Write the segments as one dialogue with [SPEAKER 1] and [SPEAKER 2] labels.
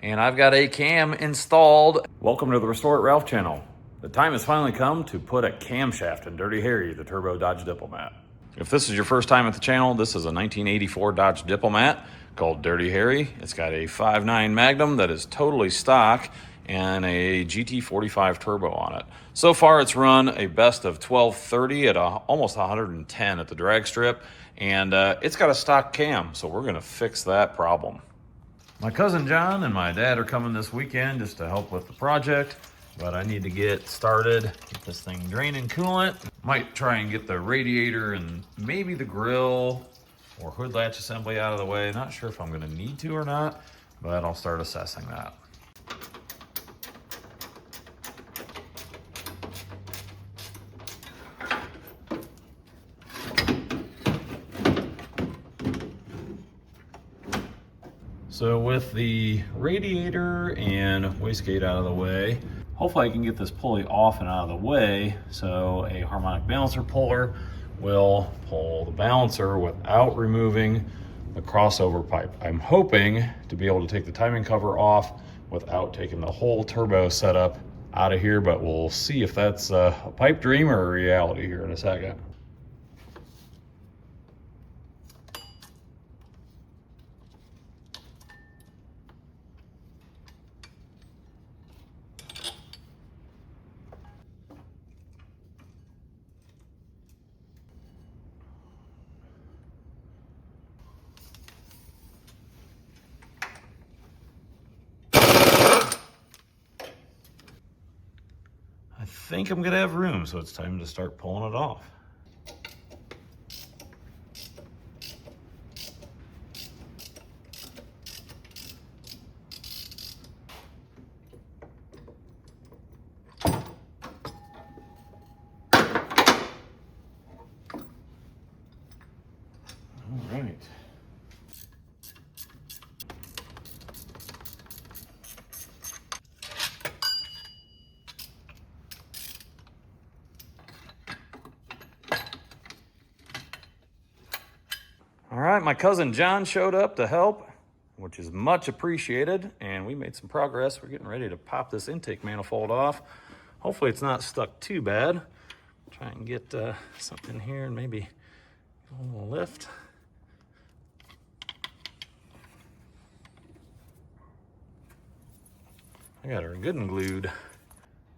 [SPEAKER 1] and I've got a cam installed. Welcome to the Restore It Ralph channel. The time has finally come to put a camshaft in Dirty Harry, the turbo Dodge Diplomat. If this is your first time at the channel, this is a 1984 Dodge Diplomat called Dirty Harry. It's got a 5.9 Magnum that is totally stock and a GT45 turbo on it. So far it's run a best of 1230 at almost 110 at the drag strip, and it's got a stock cam, so we're gonna fix that problem. My cousin John and my dad are coming this weekend just to help with the project, but I need to get started, get this thing draining coolant. Might try and get the radiator and maybe the grill or hood latch assembly out of the way. Not sure if I'm gonna need to or not, but I'll start assessing that. So with the radiator and wastegate out of the way, hopefully I can get this pulley off and out of the way so a harmonic balancer puller will pull the balancer without removing the crossover pipe. I'm hoping to be able to take the timing cover off without taking the whole turbo setup out of here, but we'll see if that's a pipe dream or a reality here in a second. I think I'm gonna have room, so it's time to start pulling it off. All right. All right, my cousin John showed up to help, which is much appreciated, and we made some progress. We're getting ready to pop this intake manifold off. Hopefully it's not stuck too bad. Try and get something here and maybe a little lift. I got her good and glued.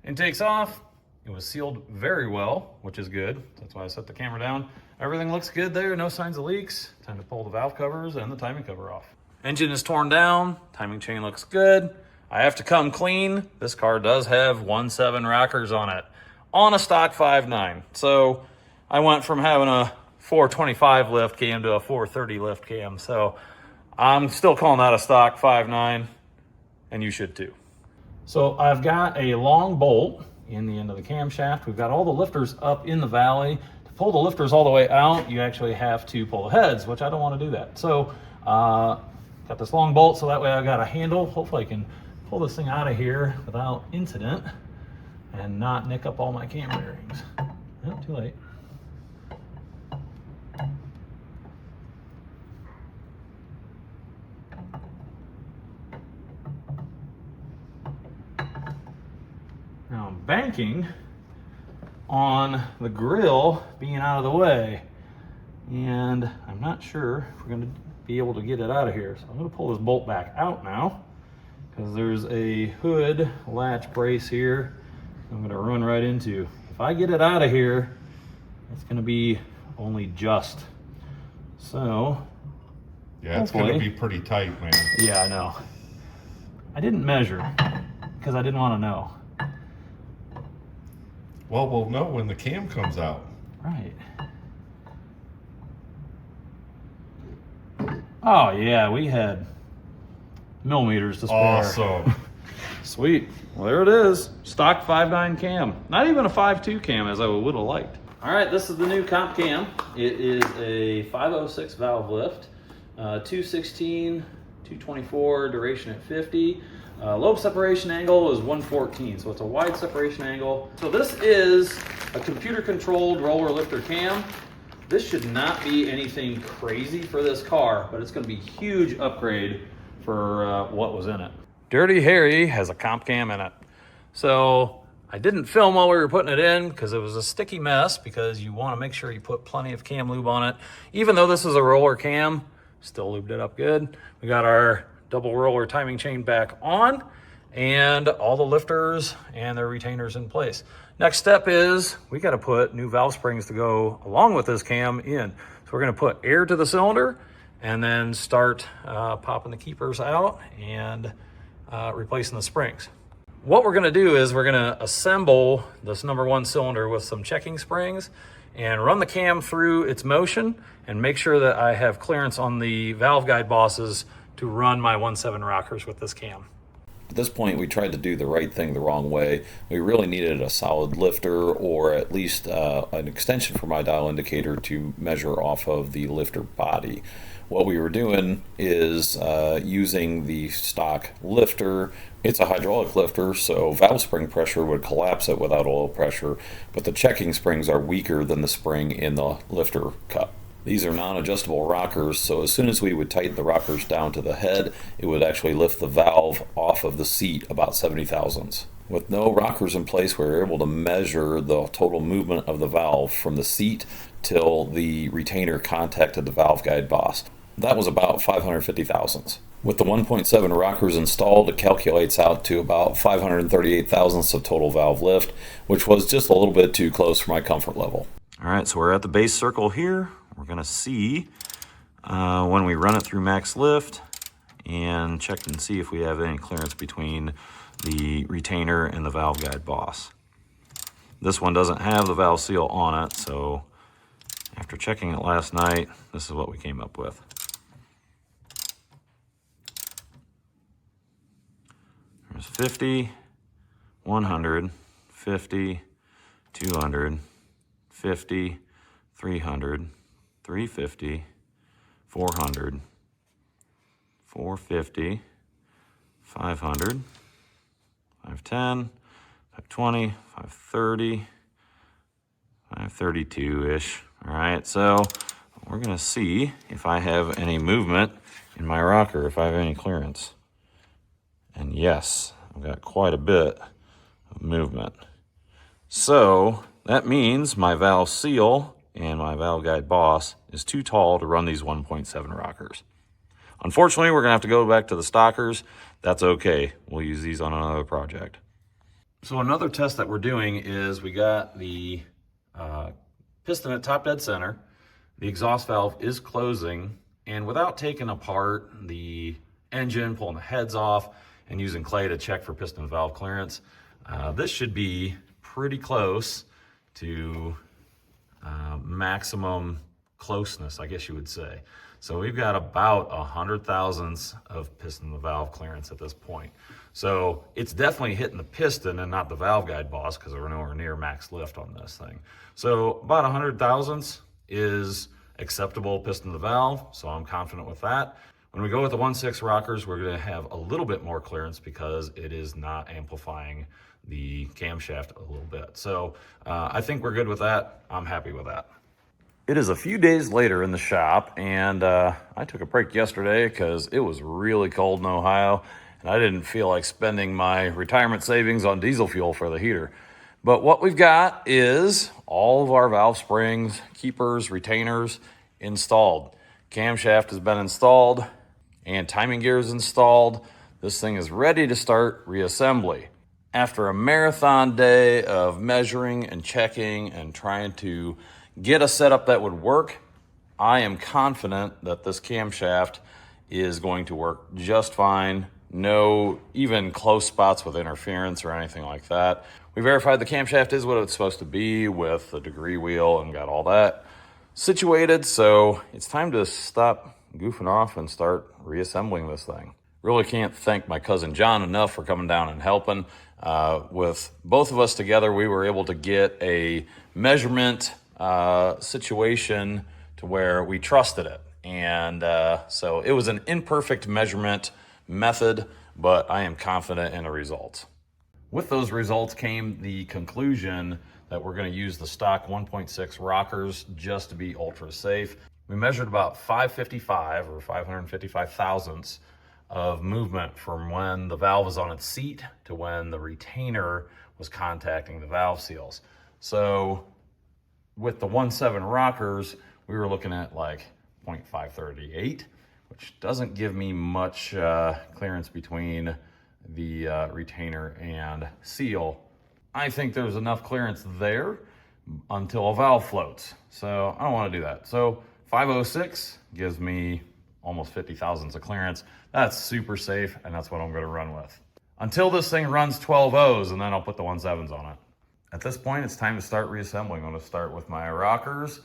[SPEAKER 1] Intake's off. It was sealed very well, which is good. That's why I set the camera down. Everything looks good there, no signs of leaks. Time to pull the valve covers and the timing cover off. Engine is torn down, timing chain looks good. I have to come clean. This car does have 1.7 rockers on it, on a stock 5.9. So I went from having a 425 lift cam to a 430 lift cam. So I'm still calling that a stock 5.9, and you should too. So I've got a long bolt in the end of the camshaft. We've got all the lifters up in the valley. To pull the lifters all the way out, you actually have to pull the heads, which I don't want to do that. So got this long bolt, so that way I've got a handle. Hopefully I can pull this thing out of here without incident and not nick up all my cam bearings. Oh, too late. Now I'm banking on the grill being out of the way, and I'm not sure if we're going to be able to get it out of here. So I'm going to pull this bolt back out now because there's a hood latch brace here I'm going to run right into. If I get it out of here, it's going to be only just. So
[SPEAKER 2] yeah, it's going to be pretty tight, man.
[SPEAKER 1] Yeah, I know. I didn't measure because I didn't want to know.
[SPEAKER 2] Well, we'll know when the cam comes out.
[SPEAKER 1] Right. Oh yeah, we had millimeters to spare.
[SPEAKER 2] Awesome.
[SPEAKER 1] Sweet. Well, there it is. Stock 5.9 cam. Not even a 5.2 cam as I would have liked. All right, this is the new comp cam. It is a 506 valve lift, 216, 224, duration at 50. Lobe separation angle is 114, so it's a wide separation angle. So this is a computer-controlled roller lifter cam. This should not be anything crazy for this car, but it's going to be a huge upgrade for what was in it. Dirty Harry has a comp cam in it. So I didn't film while we were putting it in because it was a sticky mess, because you want to make sure you put plenty of cam lube on it. Even though this is a roller cam, still lubed it up good. We got our double roller timing chain back on and all the lifters and their retainers in place. Next step is we got to put new valve springs to go along with this cam in. So we're going to put air to the cylinder and then start popping the keepers out and replacing the springs. What we're going to do is we're going to assemble this number 1 cylinder with some checking springs and run the cam through its motion and make sure that I have clearance on the valve guide bosses to run my 1.7 rockers with this cam.
[SPEAKER 3] At this point, we tried to do the right thing the wrong way. We really needed a solid lifter, or at least an extension for my dial indicator to measure off of the lifter body. What we were doing is using the stock lifter. It's a hydraulic lifter, so valve spring pressure would collapse it without oil pressure, but the checking springs are weaker than the spring in the lifter cup. These are non-adjustable rockers, so as soon as we would tighten the rockers down to the head, it would actually lift the valve off of the seat about 70 thousandths. With no rockers in place, we were able to measure the total movement of the valve from the seat till the retainer contacted the valve guide boss. That was about 550 thousandths. With the 1.7 rockers installed, it calculates out to about 538 thousandths of total valve lift, which was just a little bit too close for my comfort level.
[SPEAKER 1] All right, so we're at the base circle here. We're gonna see when we run it through max lift and check and see if we have any clearance between the retainer and the valve guide boss. This one doesn't have the valve seal on it, so after checking it last night, this is what we came up with. There's 50, 100, 50, 200, 50, 300, 350, 400, 450, 500, 510, 520, 530, 532-ish. All right, so we're gonna see if I have any movement in my rocker, if I have any clearance. And yes, I've got quite a bit of movement. So that means my valve seal and my valve guide boss is too tall to run these 1.7 rockers. Unfortunately, we're gonna have to go back to the stockers. That's okay, we'll use these on another project. So another test that we're doing is we got the piston at top dead center. The exhaust valve is closing, and without taking apart the engine, pulling the heads off, and using clay to check for piston valve clearance, this should be pretty close to maximum closeness, I guess you would say. So we've got about 100 thousandths of piston to valve clearance at this point. So it's definitely hitting the piston and not the valve guide boss, because we're nowhere near max lift on this thing. So about 100 thousandths is acceptable piston to valve, so I'm confident with that. When we go with the 1.6 rockers, we're gonna have a little bit more clearance because it is not amplifying the camshaft a little bit. So I think we're good with that. I'm happy with that. It is a few days later in the shop, and I took a break yesterday because it was really cold in Ohio, and I didn't feel like spending my retirement savings on diesel fuel for the heater. But what we've got is all of our valve springs, keepers, retainers installed. Camshaft has been installed and timing gear is installed. This thing is ready to start reassembly. After a marathon day of measuring and checking and trying to get a setup that would work, I am confident that this camshaft is going to work just fine. No even close spots with interference or anything like that. We verified the camshaft is what it's supposed to be with the degree wheel and got all that situated. So it's time to stop goofing off and start reassembling this thing. Really can't thank my cousin John enough for coming down and helping. With both of us together, we were able to get a measurement situation to where we trusted it. And so it was an imperfect measurement method, but I am confident in the results. With those results came the conclusion that we're going to use the stock 1.6 rockers just to be ultra safe. We measured about 555 or 555 thousandths of movement from when the valve was on its seat to when the retainer was contacting the valve seals. So with the 1.7 rockers, we were looking at like 0.538, which doesn't give me much clearance between the retainer and seal. I think there's enough clearance there until a valve floats. So I don't want to do that. So 506 gives me almost 50 thousandths of clearance. That's super safe, and that's what I'm going to run with until this thing runs 12 O's, and then I'll put the 1.7s on it. At this point, it's time to start reassembling. I'm going to start with my rockers.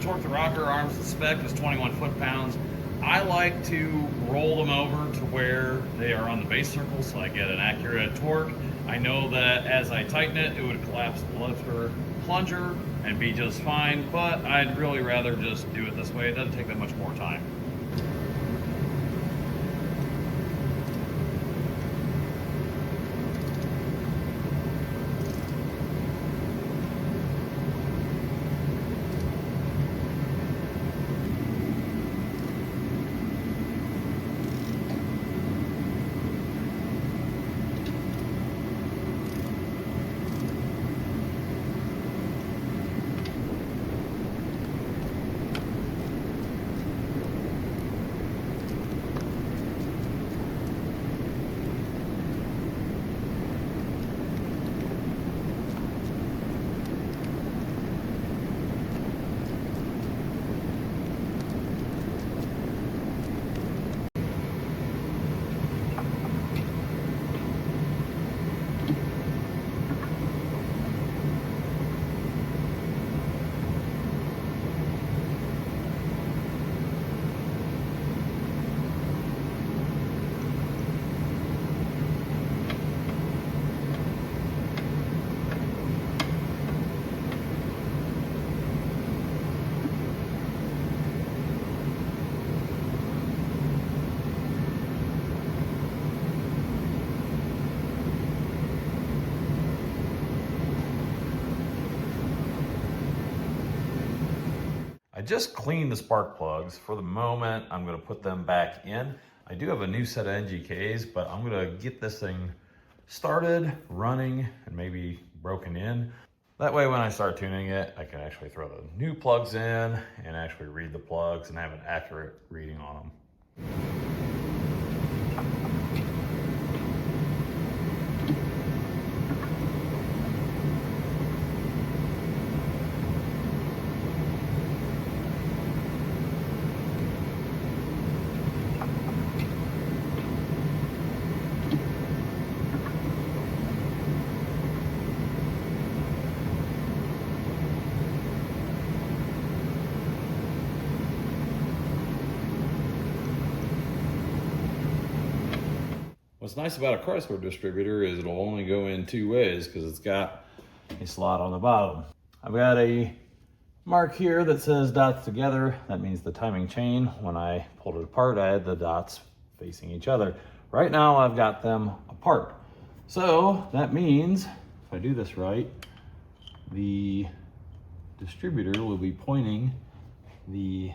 [SPEAKER 1] Torque the rocker arms to spec is 21 foot-pounds. I like to roll them over to where they are on the base circle so I get an accurate torque. I know that as I tighten it, it would collapse the lifter plunger and be just fine, but I'd really rather just do it this way. It doesn't take that much more time. I just cleaned the spark plugs. For the moment, I'm going to put them back in. I do have a new set of NGKs, but I'm going to get this thing started, running, and maybe broken in. That way when I start tuning it, I can actually throw the new plugs in and actually read the plugs and have an accurate reading on them. What's nice about a Chrysler distributor is it'll only go in two ways because it's got a slot on the bottom. I've got a mark here that says dots together. That means the timing chain. When I pulled it apart, I had the dots facing each other. Right now I've got them apart. So that means if I do this right, the distributor will be pointing the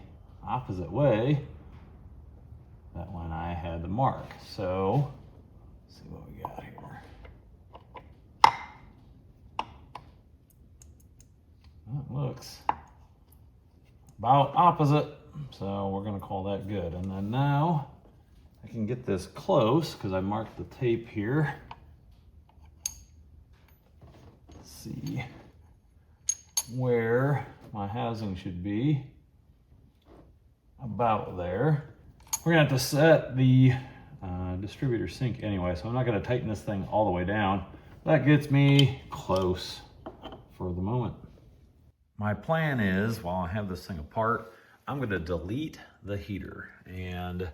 [SPEAKER 1] opposite way that when I had the mark. So let's see what we got here. That looks about opposite, so we're gonna call that good. And then now I can get this close because I marked the tape here. Let's see where my housing should be. About there. We're gonna have to set the distributor sync anyway, so I'm not gonna tighten this thing all the way down. That gets me close for the moment. My plan is, while I have this thing apart, I'm gonna delete the heater. And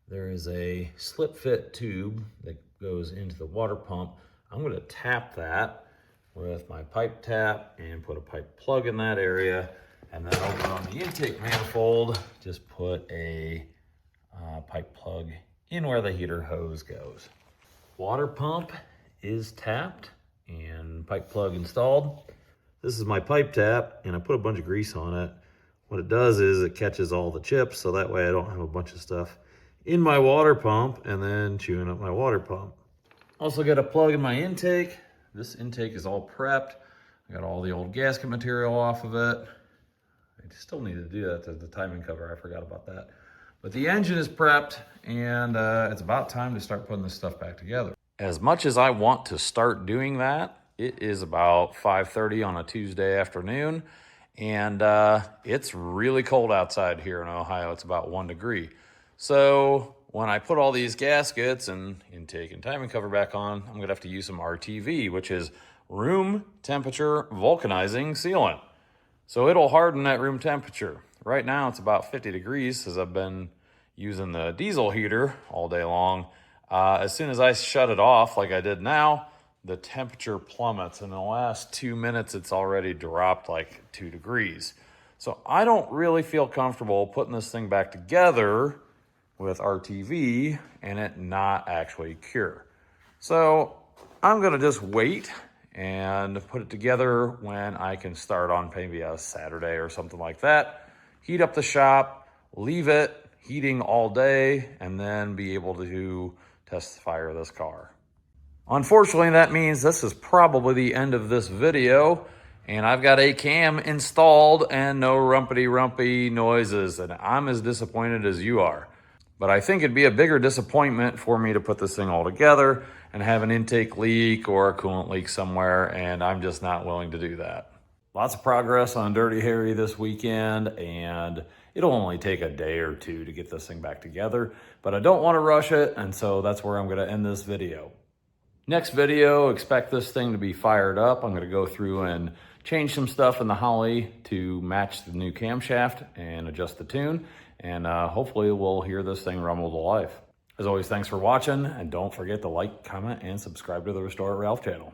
[SPEAKER 1] there is a slip fit tube that goes into the water pump. I'm gonna tap that with my pipe tap and put a pipe plug in that area. And then over on the intake manifold, just put a pipe plug in where the heater hose goes. Water pump is tapped and pipe plug installed. This is my pipe tap, and I put a bunch of grease on it. What it does is it catches all the chips, so that way I don't have a bunch of stuff in my water pump and then chewing up my water pump. Also got a plug in my intake. This intake is all prepped. I got all the old gasket material off of it. I still need to do that to the timing cover. I forgot about that. But the engine is prepped, and it's about time to start putting this stuff back together. As much as I want to start doing that, it is about 5:30 on a Tuesday afternoon, and it's really cold outside here in Ohio. It's about 1 degree. So when I put all these gaskets and intake and timing cover back on, I'm gonna have to use some RTV, which is room temperature vulcanizing sealant. So it'll harden at room temperature. Right now it's about 50 degrees as I've been using the diesel heater all day long. As soon as I shut it off like I did now, the temperature plummets. In the last 2 minutes, it's already dropped like 2 degrees. So I don't really feel comfortable putting this thing back together with RTV and it not actually cure. So I'm gonna just wait and put it together when I can start on maybe a Saturday or something like that. Heat up the shop, leave it heating all day, and then be able to test fire this car. Unfortunately, that means this is probably the end of this video, and I've got a cam installed and no rumpity-rumpy noises, and I'm as disappointed as you are. But I think it'd be a bigger disappointment for me to put this thing all together and have an intake leak or a coolant leak somewhere, and I'm just not willing to do that. Lots of progress on Dirty Harry this weekend, and it'll only take a day or two to get this thing back together, but I don't want to rush it, and so that's where I'm going to end this video. Next video, expect this thing to be fired up. I'm going to go through and change some stuff in the Holly to match the new camshaft and adjust the tune, and hopefully we'll hear this thing rumble to life. As always, thanks for watching, and don't forget to like, comment, and subscribe to the Restore It Ralph channel.